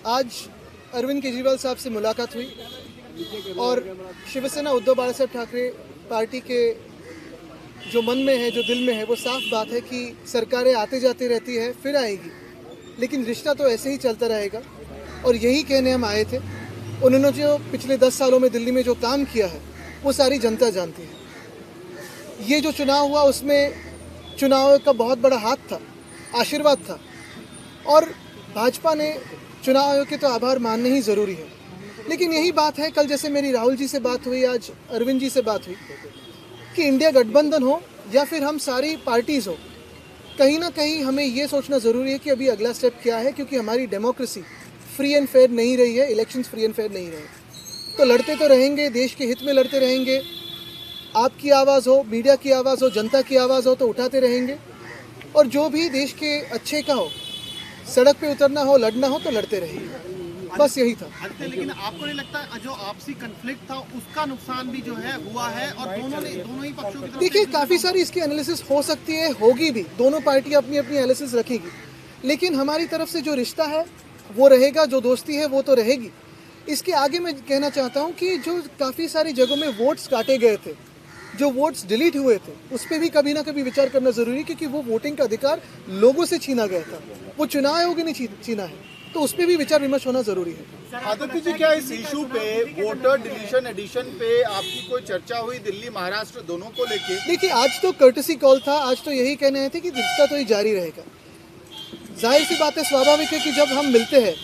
आज अरविंद केजरीवाल साहब से मुलाकात हुई और शिवसेना उद्धव बालासाहेब ठाकरे पार्टी के जो मन में है, जो दिल में है, वो साफ बात है कि सरकारें आते जाते रहती है, फिर आएगी, लेकिन रिश्ता तो ऐसे ही चलता रहेगा। और यही कहने हम आए थे। उन्होंने जो पिछले 10 सालों में दिल्ली में जो काम किया है वो सारी जनता जानती है। ये जो चुनाव हुआ उसमें चुनाव का बहुत बड़ा हाथ था, आशीर्वाद था, और भाजपा ने चुनाव आयोग के तो आभार मानने ही ज़रूरी है। लेकिन यही बात है, कल जैसे मेरी राहुल जी से बात हुई, आज अरविंद जी से बात हुई, कि इंडिया गठबंधन हो या फिर हम सारी पार्टीज़ हो, कहीं ना कहीं हमें ये सोचना ज़रूरी है कि अभी अगला स्टेप क्या है, क्योंकि हमारी डेमोक्रेसी फ्री एंड फेयर नहीं रही है, इलेक्शंस फ्री एंड फेयर नहीं रहे। तो लड़ते तो रहेंगे, देश के हित में लड़ते रहेंगे। आपकी आवाज़ हो, मीडिया की आवाज़ हो, जनता की आवाज़ हो तो उठाते रहेंगे, और जो भी देश के अच्छे का हो, सड़क पे उतरना हो, लड़ना हो तो लड़ते रहेंगे। बस यही था। लेकिन आपको नहीं लगता जो आपसी कन्फ्लिक्ट था उसका नुकसान भी जो है हुआ है, और दोनों ही पक्षों की तरफ? देखिए, काफ़ी सारी इसकी एनालिसिस हो सकती है, होगी भी, दोनों पार्टी अपनी अपनी एनालिसिस रखेगी, लेकिन हमारी तरफ से जो रिश्ता है वो रहेगा, जो दोस्ती है वो तो रहेगी। इसके आगे मैं कहना चाहता हूँ कि जो काफ़ी सारी जगहों में वोट्स काटे गए थे, जो वोट्स डिलीट हुए थे, उस पर भी कभी ना कभी विचार करना ज़रूरी है, क्योंकि वो वोटिंग का अधिकार लोगों से छीना गया था, वो चुनाव आयोग ने छीना है, तो उस पर भी विचार विमर्श होना ज़रूरी है। आदित्य जी, क्या इस इशू पे वोटर डिलीशन एडिशन पे आपकी कोई चर्चा हुई दिल्ली महाराष्ट्र दोनों को लेके? देखिए, आज तो कर्टसी कॉल था, आज तो यही कहने आए थे कि रिश्ता तो ही जारी रहेगा। जाहिर सी बात है, स्वाभाविक है कि जब हम मिलते हैं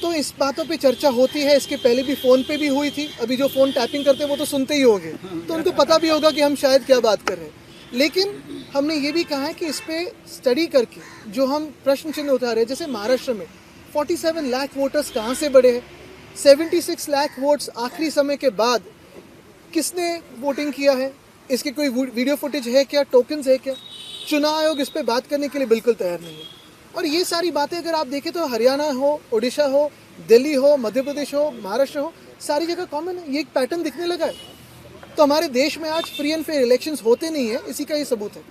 तो इस बातों पे चर्चा होती है। इसके पहले भी फ़ोन पे भी हुई थी, अभी जो फ़ोन टैपिंग करते हैं वो तो सुनते ही होंगे, तो उनको पता भी होगा कि हम शायद क्या बात कर रहे हैं। लेकिन हमने ये भी कहा है कि इस पर स्टडी करके जो हम प्रश्न चिन्ह उठा रहे हैं, जैसे महाराष्ट्र में 47 लाख वोटर्स कहाँ से बढ़े हैं, 76 लाख वोट्स आखिरी समय के बाद किसने वोटिंग किया है, इसकी कोई वीडियो फुटेज है क्या, टोकन्स है क्या? चुनाव आयोग इस पर बात करने के लिए बिल्कुल तैयार नहीं है। और ये सारी बातें अगर आप देखें तो हरियाणा हो, उड़ीसा हो, दिल्ली हो, मध्य प्रदेश हो, महाराष्ट्र हो, सारी जगह कॉमन है, ये एक पैटर्न दिखने लगा है। तो हमारे देश में आज फ्री एंड फेयर इलेक्शंस होते नहीं है, इसी का ये सबूत है।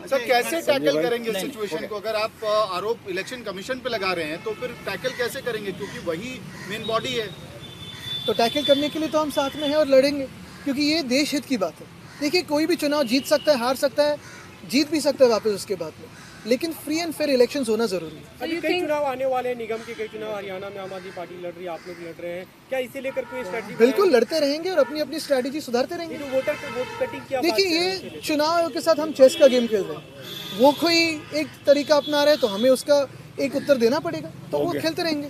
सर, कैसे टैकल करेंगे इस सिचुएशन को? अगर आप आरोप इलेक्शन कमीशन पे लगा रहे हैं तो फिर टैकल कैसे करेंगे, क्योंकि वही मेन बॉडी है? तो टैकल करने के लिए तो हम साथ में हैं और लड़ेंगे, क्योंकि ये देश हित की बात है। देखिए, कोई भी चुनाव जीत सकता है, हार सकता है, जीत भी सकता है वापस उसके बाद में, लेकिन फ्री एंड फेयर इलेक्शंस होना जरूरी है। अभी कई चुनाव आने वाले हैं, निगम के कई चुनाव, हरियाणा में आम आदमी पार्टी लड़ रही है, आप लोग लड़ रहे हैं, क्या इसे लेकर कोई स्ट्रेटजी? बिल्कुल लड़ते रहेंगे और अपनी अपनी स्ट्रैटेजी सुधारते रहेंगे। जो वोट कटिंग की देखिए, ये चुनाव आयोग के साथ हम चेस का गेम खेल रहे हैं। वो कोई एक तरीका अपना रहे तो हमें उसका एक उत्तर देना पड़ेगा, तो वो खेलते रहेंगे।